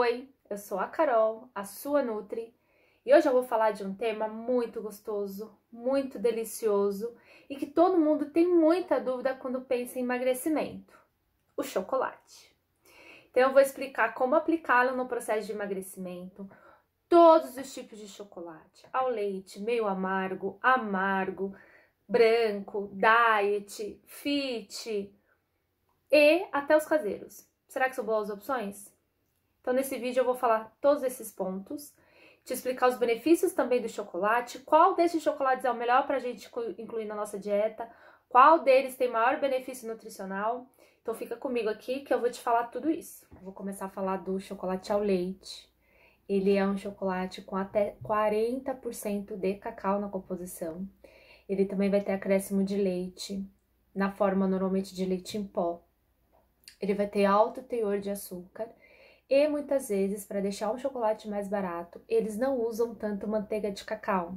Oi, eu sou a Carol, a sua Nutri, e hoje eu vou falar de um tema muito gostoso, muito delicioso e que todo mundo tem muita dúvida quando pensa em emagrecimento: o chocolate. Então eu vou explicar como aplicá-lo no processo de emagrecimento, todos os tipos de chocolate, ao leite, meio amargo, amargo, branco, diet, fit e até os caseiros. Será que são boas opções? Então, nesse vídeo eu vou falar todos esses pontos, te explicar os benefícios também do chocolate, qual desses chocolates é o melhor para a gente incluir na nossa dieta, qual deles tem maior benefício nutricional. Então, fica comigo aqui que eu vou te falar tudo isso. Eu vou começar a falar do chocolate ao leite. Ele é um chocolate com até 40% de cacau na composição. Ele também vai ter acréscimo de leite, na forma normalmente de leite em pó. Ele vai ter alto teor de açúcar. E muitas vezes, para deixar um chocolate mais barato, eles não usam tanto manteiga de cacau.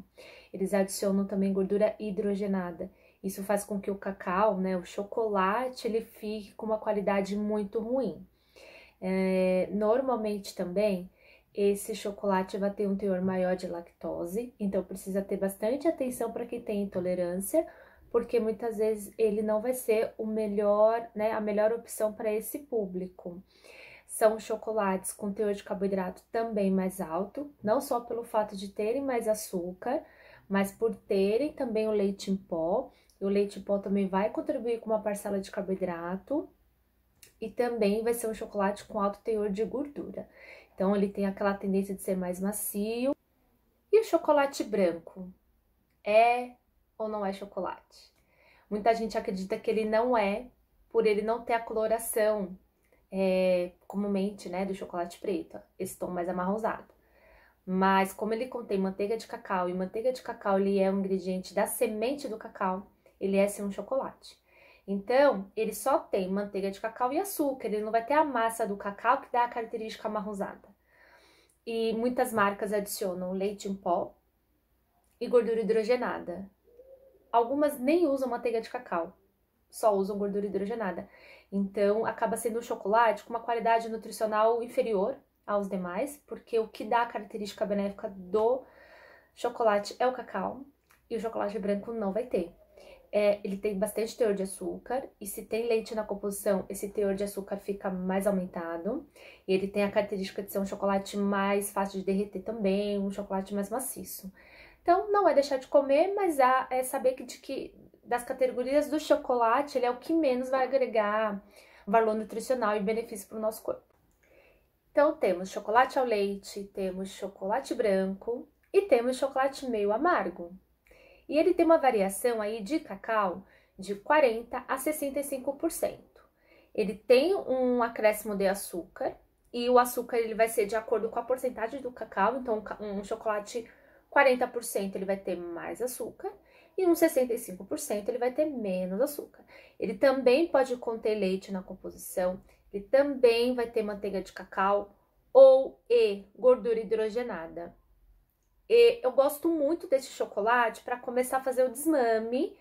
Eles adicionam também gordura hidrogenada. Isso faz com que o cacau, né, o chocolate, ele fique com uma qualidade muito ruim. Normalmente também, esse chocolate vai ter um teor maior de lactose, então precisa ter bastante atenção para quem tem intolerância, porque muitas vezes ele não vai ser o melhor, né, a melhor opção para esse público. São chocolates com teor de carboidrato também mais alto, não só pelo fato de terem mais açúcar, mas por terem também o leite em pó. E o leite em pó também vai contribuir com uma parcela de carboidrato e também vai ser um chocolate com alto teor de gordura. Então, ele tem aquela tendência de ser mais macio. E o chocolate branco? É ou não é chocolate? Muita gente acredita que ele não é, por ele não ter a coloração comumente, né, do chocolate preto, esse tom mais amarronzado. Mas como ele contém manteiga de cacau, e manteiga de cacau ele é um ingrediente da semente do cacau, ele é sim um chocolate. Então, ele só tem manteiga de cacau e açúcar, ele não vai ter a massa do cacau que dá a característica amarronzada. E muitas marcas adicionam leite em pó e gordura hidrogenada. Algumas nem usam manteiga de cacau, só usam gordura hidrogenada. Então, acaba sendo um chocolate com uma qualidade nutricional inferior aos demais, porque o que dá a característica benéfica do chocolate é o cacau, e o chocolate branco não vai ter. Ele tem bastante teor de açúcar, e se tem leite na composição, esse teor de açúcar fica mais aumentado, e ele tem a característica de ser um chocolate mais fácil de derreter também, um chocolate mais maciço. Então, não é deixar de comer, mas é saber que das categorias do chocolate, ele é o que menos vai agregar valor nutricional e benefício para o nosso corpo. Então, temos chocolate ao leite, temos chocolate branco e temos chocolate meio amargo. E ele tem uma variação aí de cacau de 40% a 65%. Ele tem um acréscimo de açúcar, e o açúcar ele vai ser de acordo com a porcentagem do cacau. Então, um chocolate 40% ele vai ter mais açúcar, e uns 65% ele vai ter menos açúcar. Ele também pode conter leite na composição, ele também vai ter manteiga de cacau ou gordura hidrogenada. E eu gosto muito desse chocolate para começar a fazer o desmame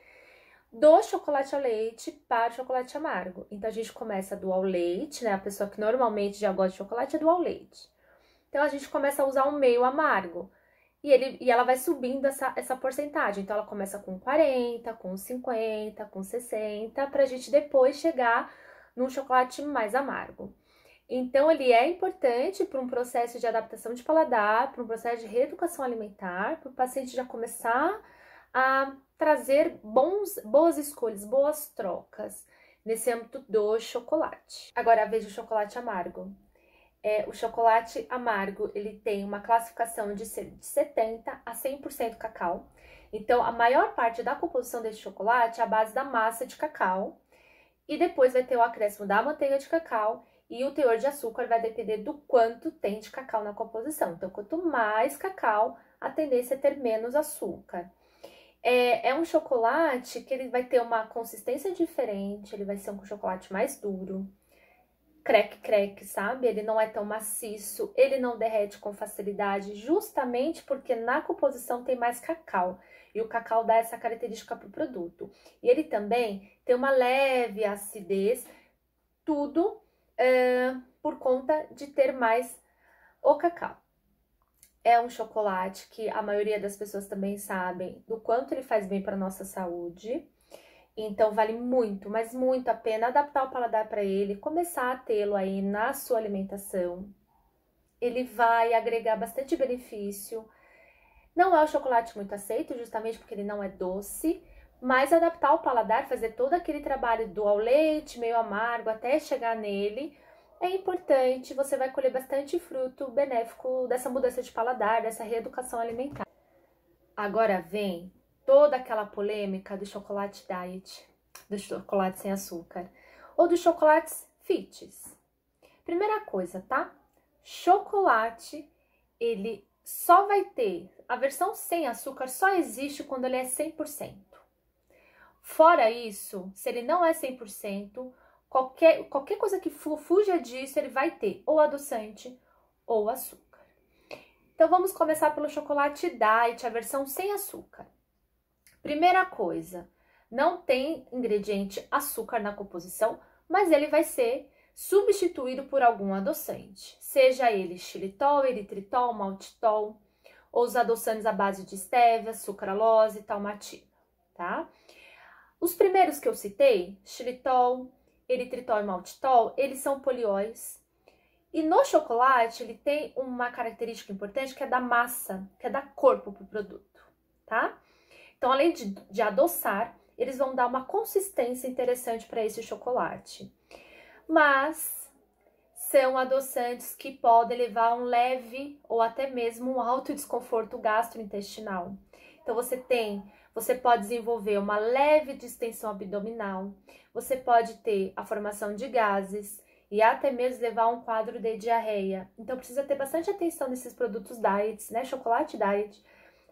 do chocolate ao leite para o chocolate amargo. Então, a gente começa do ao leite, né? A pessoa que normalmente já gosta de chocolate é do ao leite. Então, a gente começa a usar um meio amargo. E ela vai subindo essa porcentagem. Então, ela começa com 40, com 50, com 60, para a gente depois chegar num chocolate mais amargo. Então, ele é importante para um processo de adaptação de paladar, para um processo de reeducação alimentar, para o paciente já começar a trazer boas escolhas, boas trocas nesse âmbito do chocolate. Agora, veja o chocolate amargo. O chocolate amargo, ele tem uma classificação de 70% a 100% cacau. Então, a maior parte da composição desse chocolate é a base da massa de cacau. E depois vai ter o acréscimo da manteiga de cacau, e o teor de açúcar vai depender do quanto tem de cacau na composição. Então, quanto mais cacau, a tendência é ter menos açúcar. É um chocolate que ele vai ter uma consistência diferente, ele vai ser um chocolate mais duro, creque, sabe? Ele não é tão maciço, ele não derrete com facilidade, justamente porque na composição tem mais cacau. E o cacau dá essa característica para o produto. E ele também tem uma leve acidez, tudo por conta de ter mais O cacau é um chocolate que a maioria das pessoas também sabem do quanto ele faz bem para nossa saúde. Então, vale muito, mas muito a pena adaptar o paladar para ele, começar a tê-lo aí na sua alimentação. Ele vai agregar bastante benefício. Não é um chocolate muito aceito, justamente porque ele não é doce, mas adaptar o paladar, fazer todo aquele trabalho do ao leite, meio amargo, até chegar nele, é importante. Você vai colher bastante fruto benéfico dessa mudança de paladar, dessa reeducação alimentar. Agora vem toda aquela polêmica do chocolate diet, do chocolate sem açúcar, ou dos chocolates fits. Primeira coisa, tá? Chocolate, ele só vai ter, a versão sem açúcar só existe quando ele é 100%. Fora isso, se ele não é 100%, qualquer coisa que fuja disso, ele vai ter ou adoçante ou açúcar. Então, vamos começar pelo chocolate diet, a versão sem açúcar. Primeira coisa, não tem ingrediente açúcar na composição, mas ele vai ser substituído por algum adoçante, seja ele xilitol, eritritol, maltitol, ou os adoçantes à base de estévia, sucralose, talmatina, tá? Os primeiros que eu citei, xilitol, eritritol e maltitol, eles são polióis. E no chocolate, ele tem uma característica importante que é da massa, que é dar corpo para o produto, tá? Então, além de adoçar, eles vão dar uma consistência interessante para esse chocolate. Mas são adoçantes que podem levar a um leve ou até mesmo um alto desconforto gastrointestinal. Então, você pode desenvolver uma leve distensão abdominal, você pode ter a formação de gases e até mesmo levar a um quadro de diarreia. Então, precisa ter bastante atenção nesses produtos diets, né? Chocolate diet,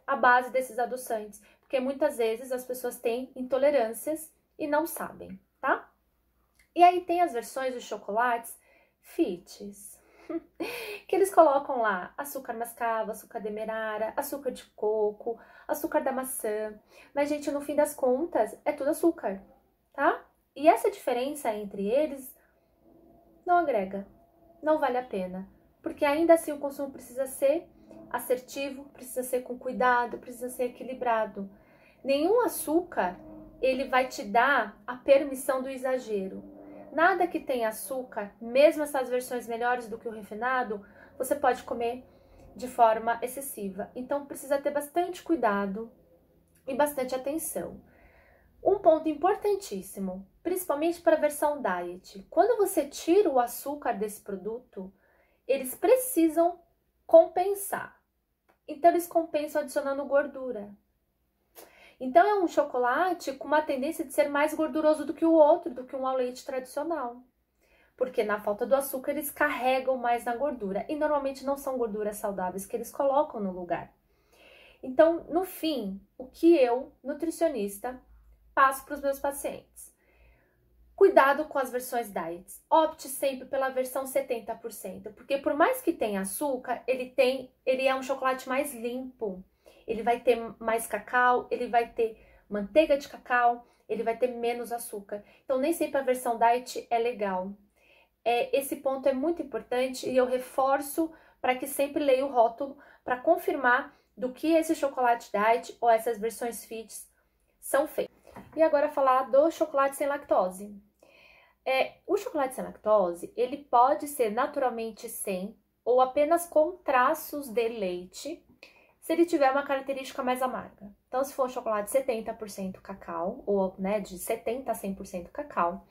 à base desses adoçantes, porque muitas vezes as pessoas têm intolerâncias e não sabem, tá? E aí tem as versões dos chocolates fits, que eles colocam lá açúcar mascavo, açúcar demerara, açúcar de coco, açúcar da maçã. Mas, gente, no fim das contas, é tudo açúcar, tá? E essa diferença entre eles não agrega, não vale a pena. Porque ainda assim o consumo precisa ser assertivo, precisa ser com cuidado, precisa ser equilibrado. Nenhum açúcar, ele vai te dar a permissão do exagero. Nada que tenha açúcar, mesmo essas versões melhores do que o refinado, você pode comer de forma excessiva. Então, precisa ter bastante cuidado e bastante atenção. Um ponto importantíssimo, principalmente para a versão diet, quando você tira o açúcar desse produto, eles precisam compensar. Então, eles compensam adicionando gordura. Então, é um chocolate com uma tendência de ser mais gorduroso do que o outro, do que um ao leite tradicional. Porque na falta do açúcar, eles carregam mais na gordura. E normalmente não são gorduras saudáveis que eles colocam no lugar. Então, no fim, o que eu, nutricionista, passo para os meus pacientes? Cuidado com as versões diets. Opte sempre pela versão 70%, porque por mais que tenha açúcar, ele é um chocolate mais limpo. Ele vai ter mais cacau, ele vai ter manteiga de cacau, ele vai ter menos açúcar. Então, nem sempre a versão diet é legal. Esse ponto é muito importante e eu reforço para que sempre leia o rótulo para confirmar do que esse chocolate diet ou essas versões fits são feitos. E agora falar do chocolate sem lactose. O chocolate sem lactose, ele pode ser naturalmente sem ou apenas com traços de leite, se ele tiver uma característica mais amarga. Então, se for um chocolate 70% cacau, ou né, de 70% a 100% cacau,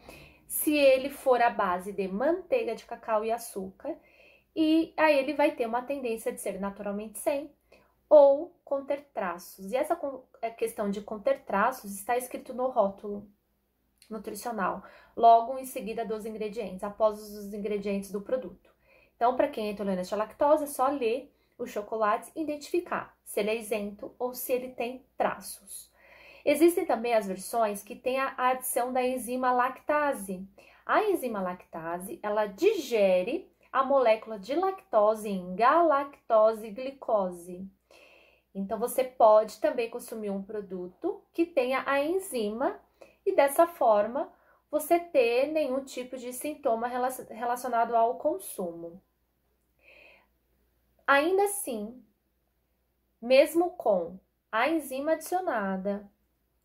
se ele for à base de manteiga de cacau e açúcar, e aí ele vai ter uma tendência de ser naturalmente sem ou conter traços. E essa questão de conter traços está escrito no rótulo nutricional, logo em seguida dos ingredientes, após os ingredientes do produto. Então, para quem é intolerante à lactose, é só ler os chocolates e identificar se ele é isento ou se ele tem traços. Existem também as versões que têm a adição da enzima lactase. A enzima lactase, ela digere a molécula de lactose em galactose-glicose. Então, você pode também consumir um produto que tenha a enzima e dessa forma você ter nenhum tipo de sintoma relacionado ao consumo. Ainda assim, mesmo com a enzima adicionada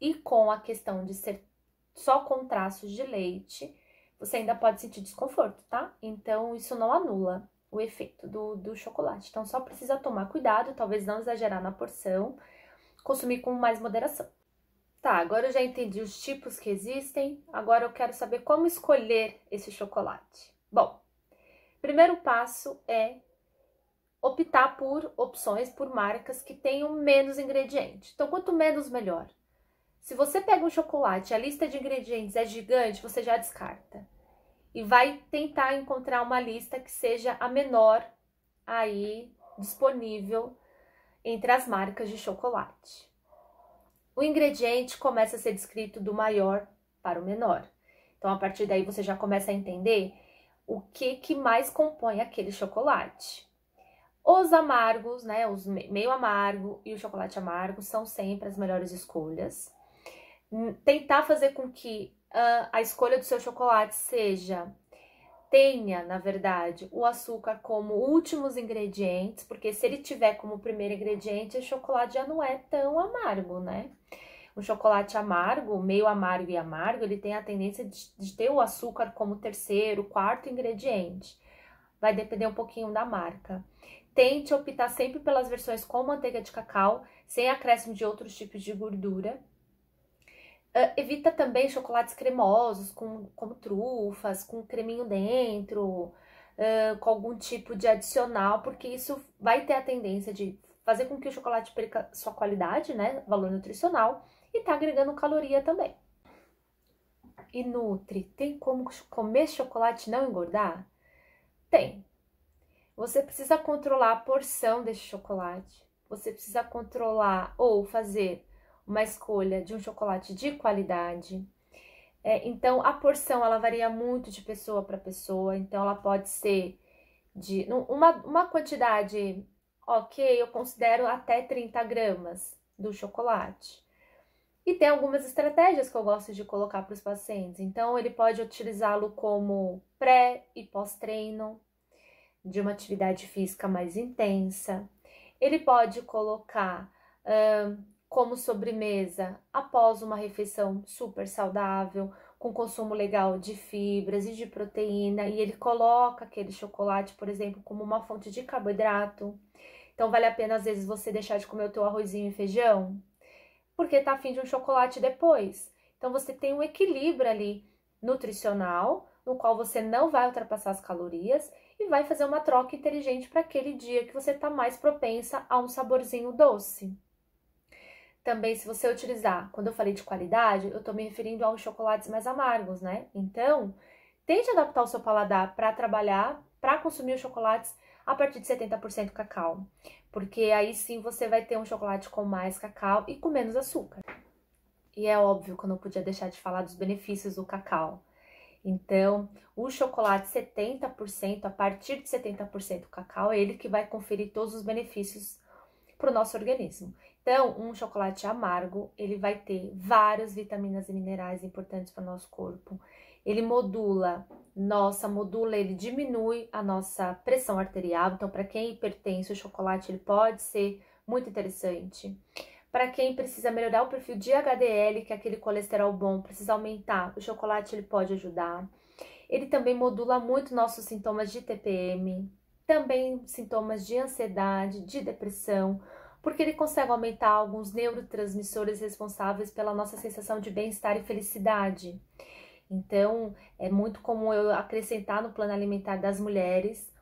e com a questão de ser só com traços de leite, você ainda pode sentir desconforto, tá? Então, isso não anula o efeito do chocolate. Então, só precisa tomar cuidado, talvez não exagerar na porção, consumir com mais moderação. Tá, agora eu já entendi os tipos que existem, agora eu quero saber como escolher esse chocolate. Bom, primeiro passo é optar por opções, por marcas que tenham menos ingredientes. Então, quanto menos, melhor. Se você pega um chocolate, a lista de ingredientes é gigante, você já descarta. E vai tentar encontrar uma lista que seja a menor aí disponível entre as marcas de chocolate. O ingrediente começa a ser descrito do maior para o menor. Então, a partir daí, você já começa a entender o que mais compõe aquele chocolate. Os amargos, né, os meio amargo e o chocolate amargo são sempre as melhores escolhas. Tentar fazer com que a escolha do seu chocolate tenha, na verdade, o açúcar como últimos ingredientes, porque se ele tiver como primeiro ingrediente, o chocolate já não é tão amargo, né? O chocolate amargo, meio amargo e amargo, ele tem a tendência de ter o açúcar como terceiro, quarto ingrediente. Vai depender um pouquinho da marca. Tente optar sempre pelas versões com manteiga de cacau, sem acréscimo de outros tipos de gordura. Evita também chocolates cremosos, como trufas, com creminho dentro, com algum tipo de adicional, porque isso vai ter a tendência de fazer com que o chocolate perca sua qualidade, né, valor nutricional, e tá agregando caloria também. E Nutri, tem como comer chocolate e não engordar? Tem. Você precisa controlar a porção desse chocolate. Você precisa controlar ou fazer uma escolha de um chocolate de qualidade. Então, a porção, ela varia muito de pessoa para pessoa. Então, ela pode ser de uma quantidade, ok, eu considero até 30 gramas do chocolate. E tem algumas estratégias que eu gosto de colocar para os pacientes. Então, ele pode utilizá-lo como pré e pós-treino de uma atividade física mais intensa. Ele pode colocar como sobremesa após uma refeição super saudável, com consumo legal de fibras e de proteína, e ele coloca aquele chocolate, por exemplo, como uma fonte de carboidrato. Então, vale a pena, às vezes, você deixar de comer o teu arrozinho e feijão, porque tá afim de um chocolate depois. Então, você tem um equilíbrio ali nutricional, no qual você não vai ultrapassar as calorias e vai fazer uma troca inteligente para aquele dia que você tá mais propensa a um saborzinho doce. Também, se você utilizar, quando eu falei de qualidade, eu tô me referindo aos chocolates mais amargos, né? Então, tente adaptar o seu paladar para trabalhar, para consumir os chocolates a partir de 70% cacau, porque aí sim você vai ter um chocolate com mais cacau e com menos açúcar. E é óbvio que eu não podia deixar de falar dos benefícios do cacau. Então, o chocolate 70%, a partir de 70% cacau, é ele que vai conferir todos os benefícios para o nosso organismo. Então, um chocolate amargo, ele vai ter várias vitaminas e minerais importantes para o nosso corpo. Ele ele diminui a nossa pressão arterial. Então, para quem é hipertenso, o chocolate ele pode ser muito interessante. Para quem precisa melhorar o perfil de HDL, que é aquele colesterol bom, precisa aumentar, o chocolate ele pode ajudar. Ele também modula muito nossos sintomas de TPM, também sintomas de ansiedade, de depressão, porque ele consegue aumentar alguns neurotransmissores responsáveis pela nossa sensação de bem-estar e felicidade. Então, é muito comum eu acrescentar no plano alimentar das mulheres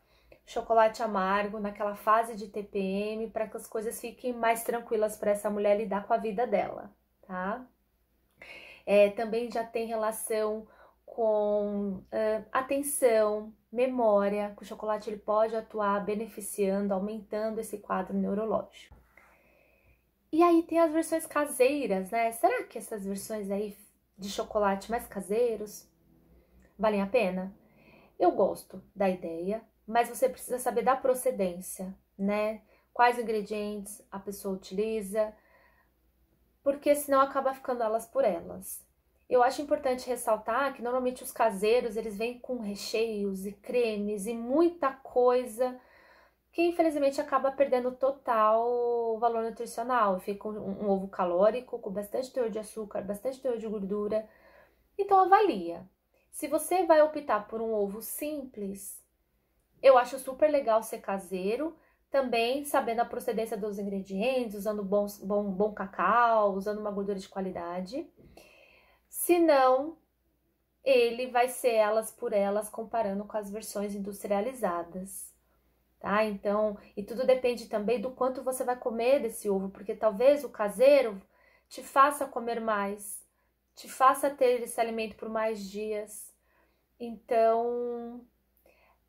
chocolate amargo naquela fase de TPM para que as coisas fiquem mais tranquilas para essa mulher lidar com a vida dela, tá? Também já tem relação com atenção, memória, que o chocolate ele pode atuar beneficiando, aumentando esse quadro neurológico. E aí tem as versões caseiras, né? Será que essas versões aí de chocolate mais caseiros valem a pena? Eu gosto da ideia, mas você precisa saber da procedência, né? Quais ingredientes a pessoa utiliza, porque senão acaba ficando elas por elas. Eu acho importante ressaltar que normalmente os caseiros, eles vêm com recheios e cremes e muita coisa que infelizmente acaba perdendo total valor nutricional. Fica um ovo calórico com bastante teor de açúcar, bastante teor de gordura. Então avalia. Se você vai optar por um ovo simples, eu acho super legal ser caseiro, também sabendo a procedência dos ingredientes, usando bom cacau, usando uma gordura de qualidade. Se não, ele vai ser elas por elas, comparando com as versões industrializadas, tá? Então, e tudo depende também do quanto você vai comer desse ovo, porque talvez o caseiro te faça comer mais, te faça ter esse alimento por mais dias. Então,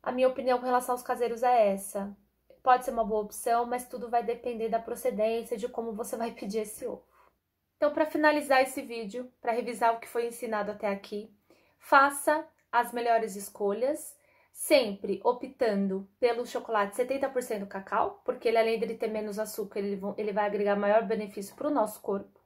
a minha opinião com relação aos caseiros é essa. Pode ser uma boa opção, mas tudo vai depender da procedência, de como você vai pedir esse ovo. Então, para finalizar esse vídeo, para revisar o que foi ensinado até aqui, faça as melhores escolhas, sempre optando pelo chocolate 70% cacau, porque ele, além de ter menos açúcar, ele vai agregar maior benefício para o nosso corpo.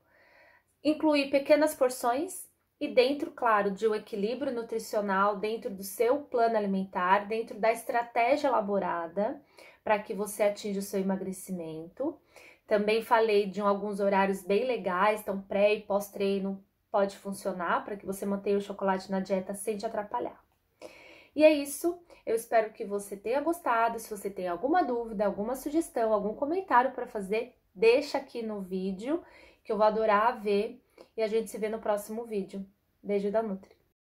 Incluir pequenas porções e dentro, claro, de um equilíbrio nutricional, dentro do seu plano alimentar, dentro da estratégia elaborada para que você atinja o seu emagrecimento. Também falei de alguns horários bem legais, então pré e pós-treino pode funcionar para que você mantenha o chocolate na dieta sem te atrapalhar. E é isso, eu espero que você tenha gostado. Se você tem alguma dúvida, alguma sugestão, algum comentário para fazer, deixa aqui no vídeo, que eu vou adorar ver. E a gente se vê no próximo vídeo. Beijo da Nutri.